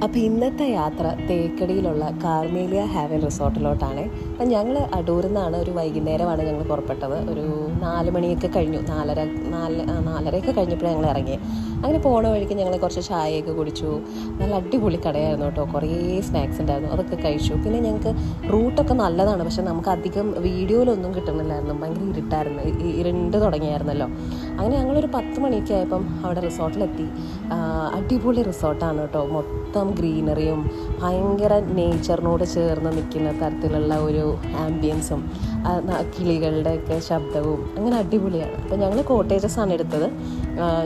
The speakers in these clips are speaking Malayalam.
അപ്പോൾ ഇന്നത്തെ യാത്ര തേക്കടിയിലുള്ള കാർമേലിയ ഹാവൻ റിസോർട്ടിലോട്ടാണ്. അപ്പം ഞങ്ങൾ അടൂരിൽ നിന്നാണ് ഒരു വൈകുന്നേരമാണ് ഞങ്ങൾ പുറപ്പെട്ടത്. ഒരു 4 മണിയൊക്കെ കഴിഞ്ഞു, 4:30 കഴിഞ്ഞപ്പോഴാണ് ഞങ്ങൾ ഇറങ്ങി. അങ്ങനെ പോണ വഴിക്ക് ഞങ്ങൾ കുറച്ച് ചായയൊക്കെ കുടിച്ചു. നല്ല അടിപൊളി കടയായിരുന്നു കേട്ടോ, കുറേ സ്നാക്സ് ഉണ്ടായിരുന്നു, അതൊക്കെ കഴിച്ചു. പിന്നെ ഞങ്ങൾക്ക് റൂട്ടൊക്കെ നല്ലതാണ്, പക്ഷെ നമുക്ക് അധികം വീഡിയോയിലൊന്നും കിട്ടുന്നില്ലായിരുന്നു, ഭയങ്കര ഇരുട്ടായിരുന്നു, ഇരുണ്ട് തുടങ്ങിയായിരുന്നല്ലോ. അങ്ങനെ ഞങ്ങളൊരു 10 മണിയൊക്കെ ആയപ്പം അവിടെ റിസോർട്ടിലെത്തി. അടിപൊളി റിസോർട്ടാണ് കേട്ടോ, മൊത്തം ഗ്രീനറിയും ഭയങ്കര നേച്ചറിനോട് ചേർന്ന് നിൽക്കുന്ന തരത്തിലുള്ള ഒരു ആംബിയൻസും കിളികളുടെയൊക്കെ ശബ്ദവും അങ്ങനെ അടിപൊളിയാണ്. അപ്പോൾ ഞങ്ങൾ കോട്ടേജസാണ് എടുത്തത്.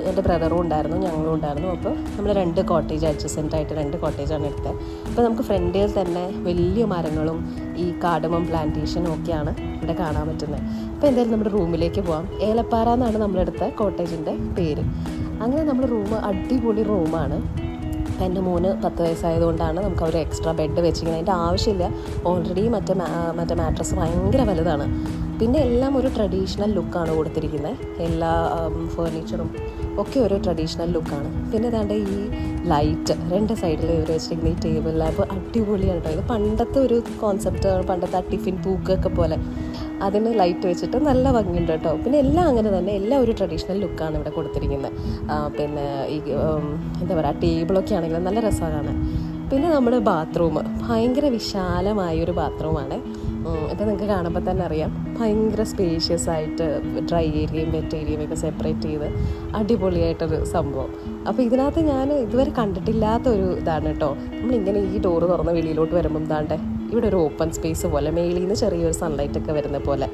എൻ്റെ ബ്രദറും ഉണ്ടായിരുന്നു, ഞങ്ങളും ഉണ്ടായിരുന്നു. അപ്പോൾ നമ്മൾ 2 കോട്ടേജ് അഡ്ജസൻ്റായിട്ട് 2 കോട്ടേജാണ് എടുത്തത്. അപ്പോൾ നമുക്ക് ഫ്രണ്ടിൽ തന്നെ വലിയ മരങ്ങളും ഈ കാർഡമം പ്ലാന്റേഷനും ഒക്കെയാണ് ഇവിടെ കാണാൻ പറ്റുന്നത്. അപ്പോൾ എന്തായാലും നമ്മുടെ റൂമിലേക്ക് പോകാം. ഏലപ്പാറ എന്നാണ് നമ്മളെടുത്ത കോട്ടേജിൻ്റെ പേര്. അങ്ങനെ നമ്മൾ അടിപൊളി റൂമാണ്. അപ്പം എൻ്റെ മോന് 10 വയസ്സായതുകൊണ്ടാണ് നമുക്ക് ഒരു എക്സ്ട്രാ ബെഡ് വെച്ചിരിക്കുന്നത്. അതിൻ്റെ ആവശ്യമില്ല, ഓൾറെഡി മറ്റേ മാട്രസ് ഭയങ്കര വലുതാണ്. പിന്നെ എല്ലാം ഒരു ട്രഡീഷണൽ ലുക്കാണ് കൊടുത്തിരിക്കുന്നത്, എല്ലാ ഫേർണിച്ചറും ഒക്കെ ഒരു ട്രഡീഷണൽ ലുക്കാണ്. പിന്നെ ഏതാണ്ട് ഈ ലൈറ്റ് 2 സൈഡിൽ ഇവർ വെച്ചിരിക്കുന്ന ഈ ടേബിൾ ലാമ്പ് അടിപൊളിയാണ് കേട്ടോ. ഇത് പണ്ടത്തെ ഒരു കോൺസെപ്റ്റ്, പണ്ടത്തെ ടിഫിൻ പൂക്കൊക്കെ പോലെ അതിന് ലൈറ്റ് വെച്ചിട്ട് നല്ല ഭംഗിയുണ്ട് കേട്ടോ. പിന്നെ എല്ലാം അങ്ങനെ തന്നെ, എല്ലാം ഒരു ട്രഡീഷണൽ ലുക്കാണ് ഇവിടെ കൊടുത്തിരിക്കുന്നത്. പിന്നെ ഈ എന്താ പറയുക, ടേബിളൊക്കെ ആണെങ്കിലും നല്ല രസമാണ്. പിന്നെ നമ്മുടെ ബാത്റൂം ഭയങ്കര വിശാലമായൊരു ബാത്റൂമാണ്. ഇപ്പം നിങ്ങൾക്ക് കാണുമ്പോൾ തന്നെ അറിയാം, ഭയങ്കര സ്പേഷ്യസ് ആയിട്ട് ഡ്രൈ ഏരിയയും വെറ്റ് ഏരിയയും ഒക്കെ സെപ്പറേറ്റ് ചെയ്ത് അടിപൊളിയായിട്ടൊരു സംഭവം. അപ്പോൾ ഇതിനകത്ത് ഞാൻ ഇതുവരെ കണ്ടിട്ടില്ലാത്ത ഒരു ഇതാണ് കേട്ടോ. നമ്മളിങ്ങനെ ഈ ഡോറ് തുറന്ന് വെളിയിലോട്ട് വരുമ്പം ഇവിടെ ഒരു ഓപ്പൺ സ്പേസ് പോലെ, മേളിൽ നിന്ന് ചെറിയൊരു സൺലൈറ്റൊക്കെ വരുന്ന പോലെ.